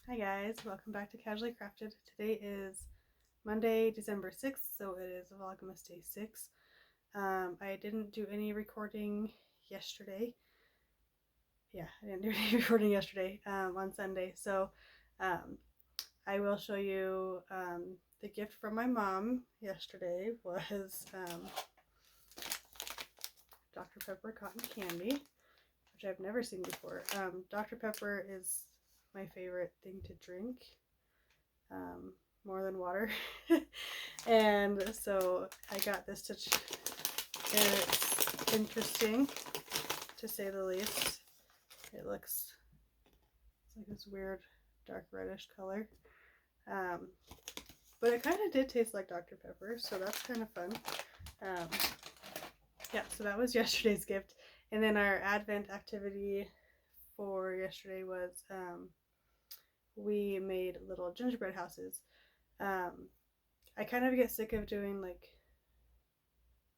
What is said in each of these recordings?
Hi guys, welcome back to Casually Crafted. Today is Monday, December 6th, so it is Vlogmas Day 6. I didn't do any recording yesterday. Yeah, I didn't do any recording yesterday on Sunday, so um, I will show you the gift from my mom yesterday was Dr. Pepper cotton candy, which I've never seen before. Dr. Pepper is my favorite thing to drink. Um, more than water. And so I got this and it's interesting to say the least. It looks like this weird dark reddish color. Um, but it kind of did taste like Dr. Pepper, so that's kind of fun. Um, yeah, so that was yesterday's gift. And then our Advent activity for yesterday was we made little gingerbread houses. I kind of get sick of doing like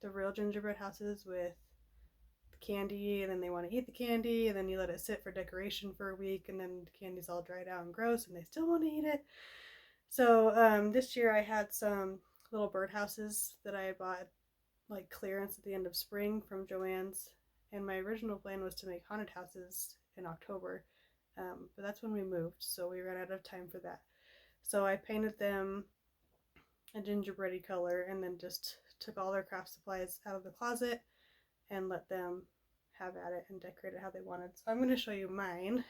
the real gingerbread houses with candy, and then they want to eat the candy, and then you let it sit for decoration for a week, and then the candy's all dried out and gross, and they still want to eat it. So this year I had some little birdhouses that I had bought like clearance at the end of spring from Joann's, and my original plan was to make haunted houses in October, but that's when we moved, so we ran out of time for that. So I painted them a gingerbready color and then just took all their craft supplies out of the closet and let them have at it and decorate it how they wanted. So I'm going to show you mine,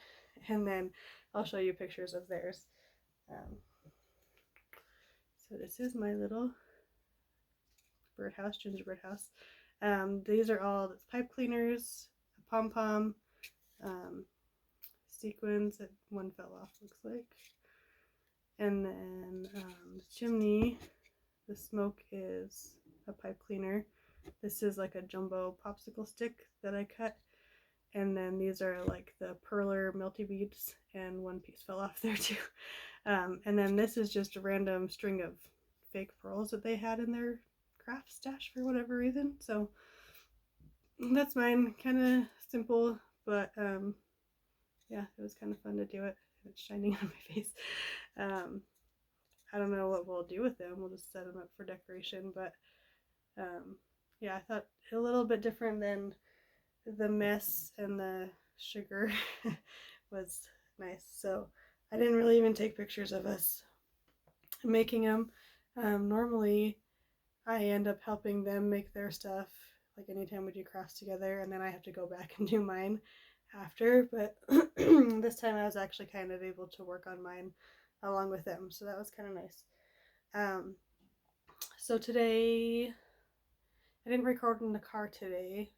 and then I'll show you pictures of theirs. So this is my little birdhouse, gingerbread house. These are all pipe cleaners, a pom-pom, sequins that one fell off, looks like. And then the chimney, the smoke is a pipe cleaner. This is like a jumbo popsicle stick that I cut. And then these are like the perler melty beads, and one piece fell off there too. And then this is just a random string of fake pearls that they had in their craft stash for whatever reason. So that's mine, kind of simple, but yeah, it was kind of fun to do it. It's shining on my face. I don't know what we'll do with them. We'll just set them up for decoration, but yeah, I thought a little bit different than the mess and the sugar was nice. So I didn't really even take pictures of us making them. Normally I end up helping them make their stuff, like anytime we do crafts together, and then I have to go back and do mine after, but this time I was actually kind of able to work on mine along with them, so that was kind of nice. So today I didn't record in the car today,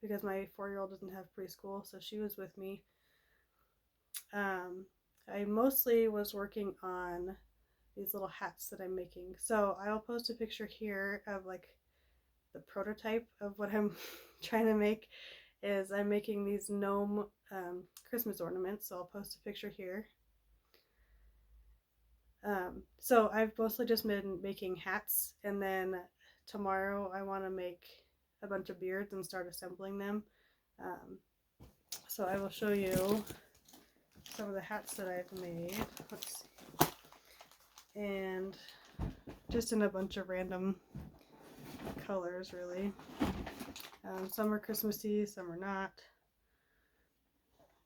because my 4-year-old doesn't have preschool, so she was with me. I mostly was working on these little hats that I'm making. So I will post a picture here of like the prototype of what I'm trying to make. Is I'm making these gnome Christmas ornaments. So I'll post a picture here. So I've mostly just been making hats, and then tomorrow I want to make a bunch of beards and start assembling them. So I will show you some of the hats that I've made. Let's see. And just in a bunch of random colors, really. Some are Christmassy, some are not.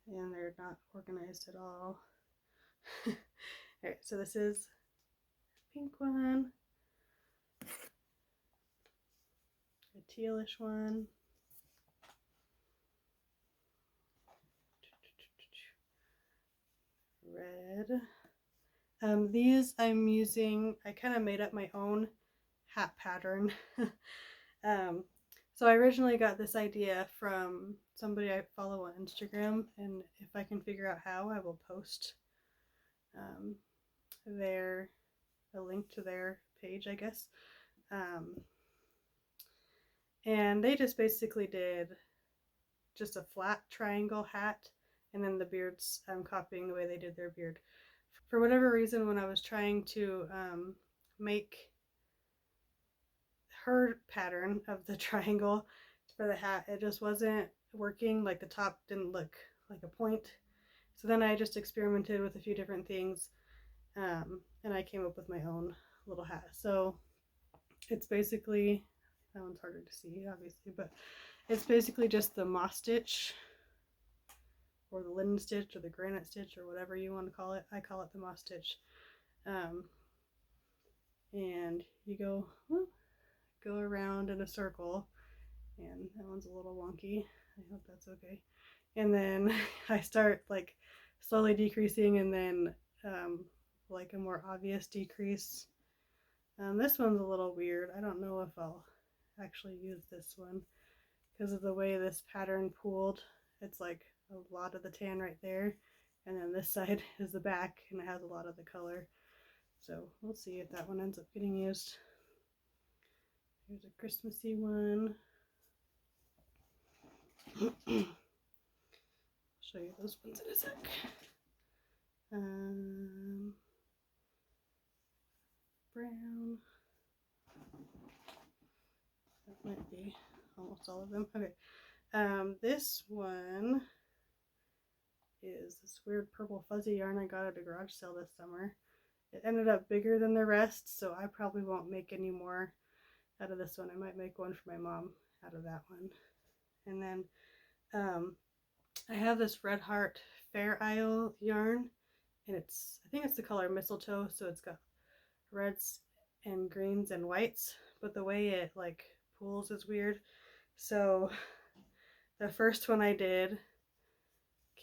And they're not organized at all. Alright, so this is a pink one, a tealish one, red. These I'm using, I kind of made up my own hat pattern. So I originally got this idea from somebody I follow on Instagram, and if I can figure out how, I will post a link to their page, I guess. And they just basically did just a flat triangle hat, and then the beards, I'm copying the way they did their beard. For whatever reason, when I was trying to make her pattern of the triangle for the hat, it just wasn't working. Like the top didn't look like a point. So then I just experimented with a few different things, and I came up with my own little hat. So it's basically, that one's harder to see obviously, but it's basically just the moss stitch or the linen stitch or the granite stitch or whatever you want to call it. I call it the moss stitch. And you go around in a circle, and that one's a little wonky. I hope that's okay. And then I start like slowly decreasing, and then like a more obvious decrease. This one's a little weird. I don't know if I'll actually use this one because of the way this pattern pooled. It's like a lot of the tan right there, and then this side is the back, and it has a lot of the color. So we'll see if that one ends up getting used. Here's a Christmassy one. Show you those ones in a sec. Brown. That might be almost all of them. Okay. This one is this weird purple fuzzy yarn I got at a garage sale this summer. It ended up bigger than the rest, so I probably won't make any more out of this one. I might make one for my mom out of that one. And then I have this Red Heart Fair Isle yarn, and I think it's the color mistletoe, so it's got reds and greens and whites, but the way it like pools is weird. So the first one I did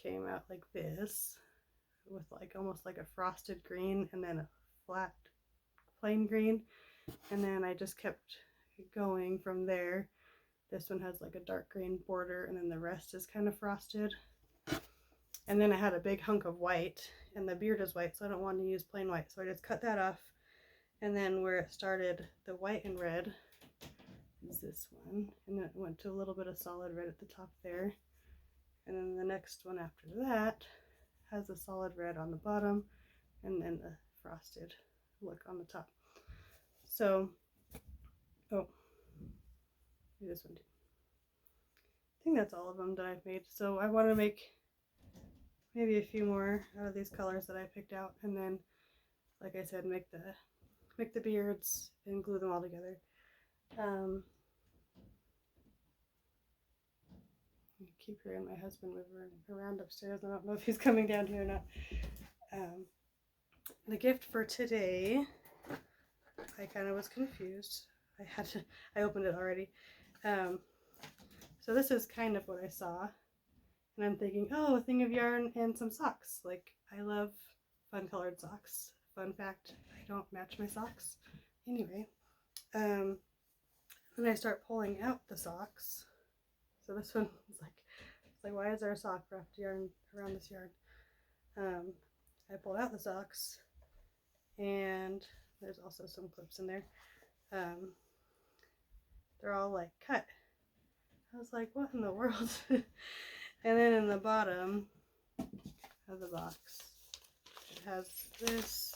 came out like this, with like almost like a frosted green and then a flat plain green, and then I just kept going from there. This one has like a dark green border, and then the rest is kind of frosted. And then I had a big hunk of white, and the beard is white, so I don't want to use plain white, so I just cut that off. And then where it started, the white and red, is this one, and then it went to a little bit of solid red at the top there. And then the next one after that has a solid red on the bottom, and then the frosted look on the top. So, oh, this one too. I think that's all of them that I've made. So I want to make maybe a few more out of these colors that I picked out, and then, like I said, make the beards and glue them all together. I keep hearing my husband moving around upstairs. I don't know if he's coming down here or not. The gift for today, I kind of was confused. I opened it already. So this is kind of what I saw, and I'm thinking, oh, a thing of yarn and some socks. Like, I love fun colored socks. Fun fact, I don't match my socks. Anyway, then I start pulling out the socks. So this one is like, why is there a sock wrapped yarn around this yarn? I pulled out the socks, and there's also some clips in there. They're all like cut. I was like, what in the world? And then in the bottom of the box, it has this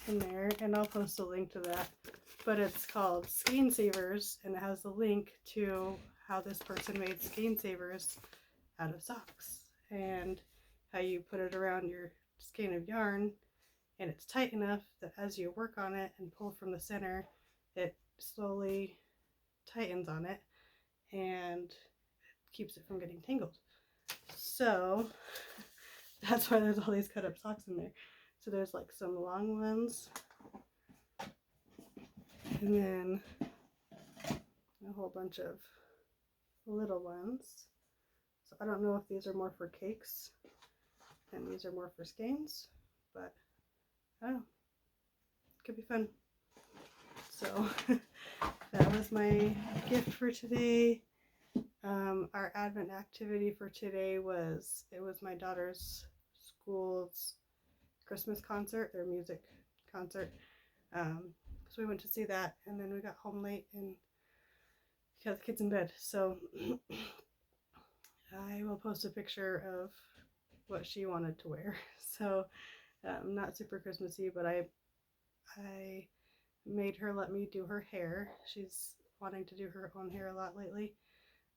in there, and I'll post a link to that. But it's called Skein Savers, and it has a link to how this person made skein savers out of socks, and how you put it around your skein of yarn, and it's tight enough that as you work on it and pull from the center, it slowly tightens on it and keeps it from getting tangled. So that's why there's all these cut up socks in there. So there's like some long ones, and then a whole bunch of little ones. So I don't know if these are more for cakes and these are more for skeins, but I don't know. Could be fun. So that was my gift for today. Our Advent activity for today was my daughter's school's Christmas concert, their music concert. So we went to see that, and then we got home late and got the kids in bed. So I will post a picture of what she wanted to wear. So not super Christmassy, but I made her let me do her hair. She's wanting to do her own hair a lot lately.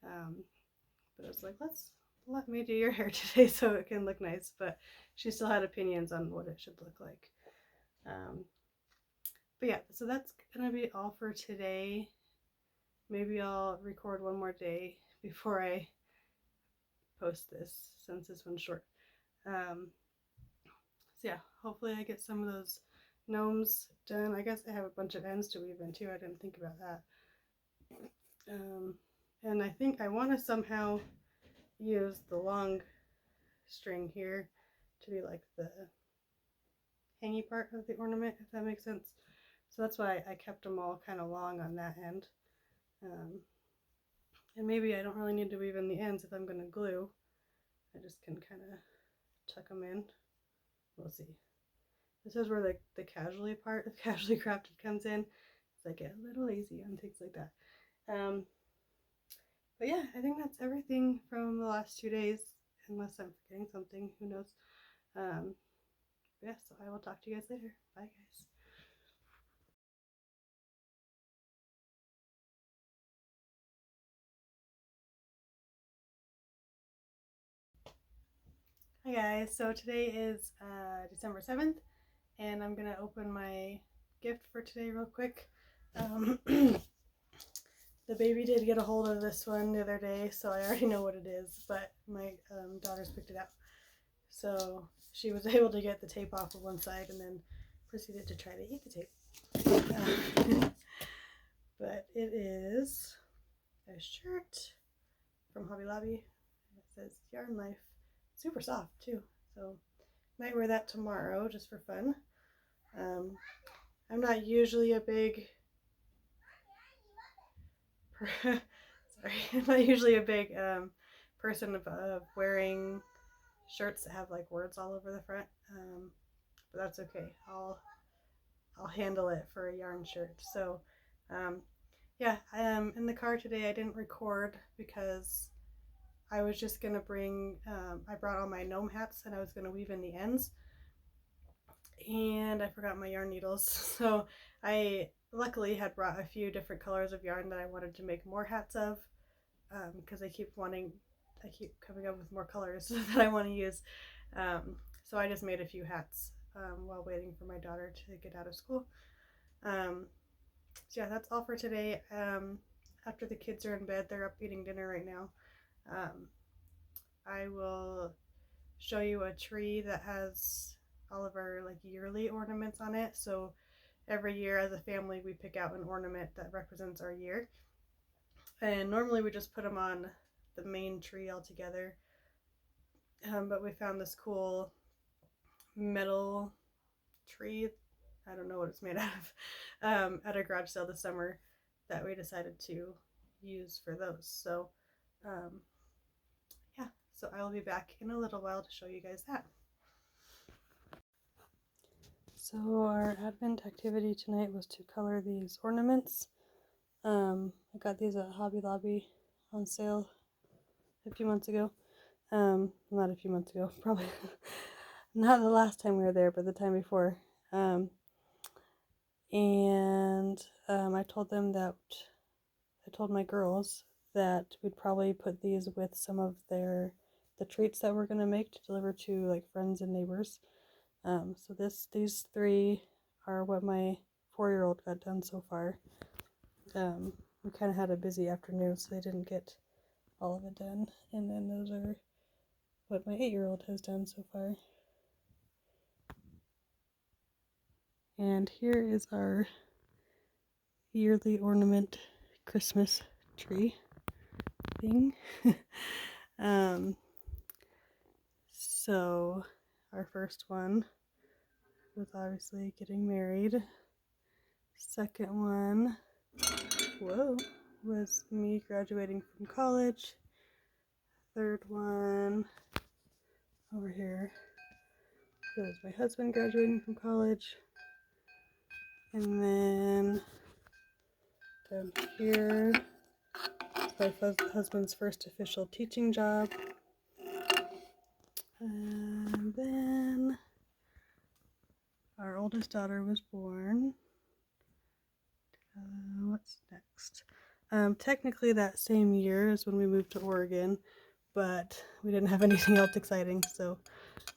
But I was like, let's let me do your hair today so it can look nice, but she still had opinions on what it should look like. But yeah, so that's gonna be all for today. Maybe I'll record one more day before I post this, since this one's short. So yeah, hopefully I get some of those gnomes done. I guess I have a bunch of ends to weave in too. I didn't think about that. And I think I want to somehow use the long string here to be like the hangy part of the ornament, if that makes sense. So that's why I kept them all kind of long on that end. And maybe I don't really need to weave in the ends if I'm going to glue. I just can kind of tuck them in. We'll see. This is where the casually part of Casually Crafted comes in. So I get a little lazy on things like that. But yeah, I think that's everything from the last 2 days, unless I'm forgetting something, who knows. Yeah, so I will talk to you guys later. Bye, guys. Hi guys, so today is December 7th, and I'm gonna open my gift for today real quick. The baby did get a hold of this one the other day, so I already know what it is, but my daughters picked it out. So she was able to get the tape off of one side and then proceeded to try to eat the tape. But it is a shirt from Hobby Lobby. It says Yarn Life. Super soft too, so might wear that tomorrow just for fun. I'm not usually a big I'm not usually a big person of wearing shirts that have like words all over the front, but that's okay. I'll handle it for a yarn shirt. So yeah, in the car today I didn't record because I was just gonna bring I brought all my gnome hats and I was gonna weave in the ends, and I forgot my yarn needles. So I luckily had brought a few different colors of yarn that I wanted to make more hats of, because I keep coming up with more colors that I want to use. So I just made a few hats while waiting for my daughter to get out of school. So yeah, that's all for today. After the kids are in bed, they're up eating dinner right now. I will show you a tree that has all of our like yearly ornaments on it. So every year as a family we pick out an ornament that represents our year, and normally we just put them on the main tree all together, but we found this cool metal tree, I don't know what it's made out of, at a garage sale this summer that we decided to use for those. So yeah, so I will be back in a little while to show you guys that. So our Advent activity tonight was to color these ornaments. I got these at Hobby Lobby on sale a few months ago. Not a few months ago, probably not the last time we were there, but the time before. I told my girls that we'd probably put these with some of the treats that we're gonna make to deliver to like friends and neighbors. So these three are what my 4-year-old got done so far. We kind of had a busy afternoon, so they didn't get all of it done. And then those are what my 8-year-old has done so far. And here is our yearly ornament Christmas tree thing. So our first one was obviously getting married. Second one, was me graduating from college. Third one over here was my husband graduating from college. And then down here is my husband's first official teaching job. And then our oldest daughter was born. What's next? Technically that same year is when we moved to Oregon, but we didn't have anything else exciting. So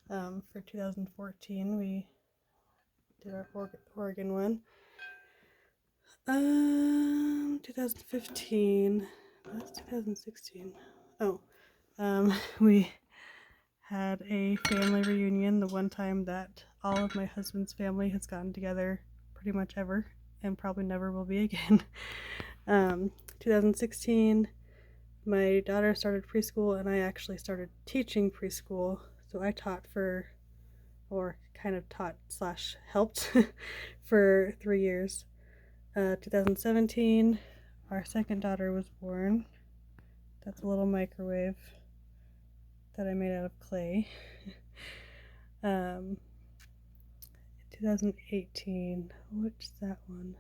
for 2014, we did our Oregon one. 2015, that's 2016. Oh, we had a family reunion, the one time that all of my husband's family has gotten together pretty much ever, and probably never will be again. 2016, my daughter started preschool, and I actually started teaching preschool. So I taught or kind of taught / helped for 3 years. 2017, our second daughter was born. That's a little microwave that I made out of clay. 2018, what's that one?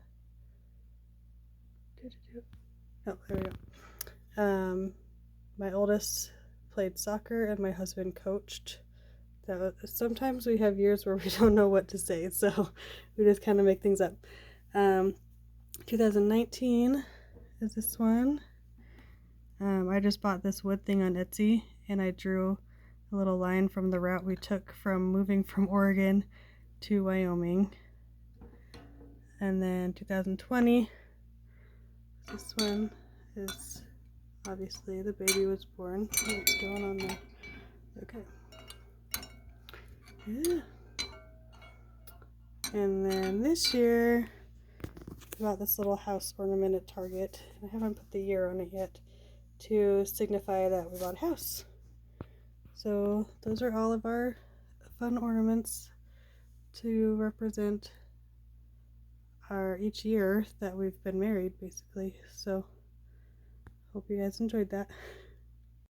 Oh, there we go. My oldest played soccer and my husband coached. Sometimes we have years where we don't know what to say, so we just kind of make things up. 2019 is this one. I just bought this wood thing on Etsy, and I drew a little line from the route we took from moving from Oregon to Wyoming. And then 2020, this one is obviously the baby was born. What's going on there? Okay. Yeah. And then this year, I bought this little house ornament at Target. I haven't put the year on it yet to signify that we bought a house. So those are all of our fun ornaments to represent each year that we've been married, basically. So hope you guys enjoyed that.